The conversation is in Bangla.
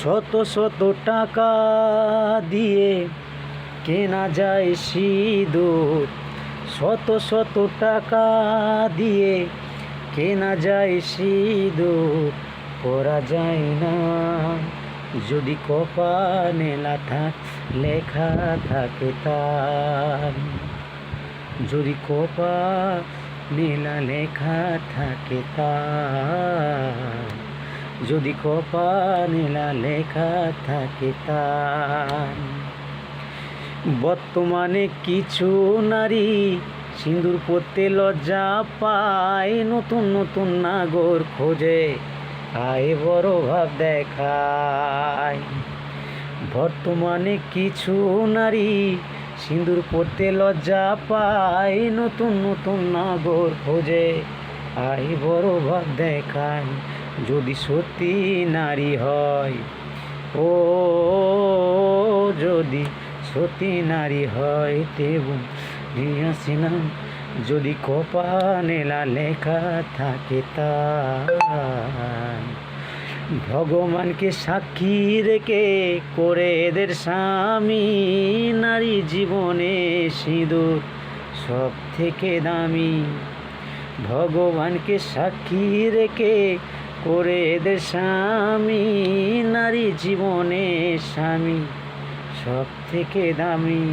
শত শত টাকা দিয়ে কেনা যায় সিঁদুর, শত শত টাকা দিয়ে কেনা যায় সিঁদুর, পরা যায় না যদি কপালে লেখা থাকে তার, যদি কপালে লেখা থাকে তার, যদি কপালে লেখা থাকে তার। বর্তমানে কিছু নারী সিঁদুর পরতে লজ্জা পায়, নতুন নতুন নাগর খোঁজে আয় বড় ভাব দেখায়। বর্তমানে কিছু নারী সিঁদুর পরতে লজ্জা পায়, নতুন নতুন নাগর খোঁজে আয় বড় ভাব দেখায়। যদি সত্যি নারী হয়, ও যদি সত্যি নারী হয় তেবু নিয়াছিলাম, যদি কপালে লেখা থাকে তার। ভগবানকে সাক্ষী রেখে করে এদের স্বামী, নারী জীবনে সিঁদুর সব থেকে দামি। ভগবানকে সাক্ষী রেখে করে এদের স্বামী, নারী জীবনে স্বামী সব থেকে দামি।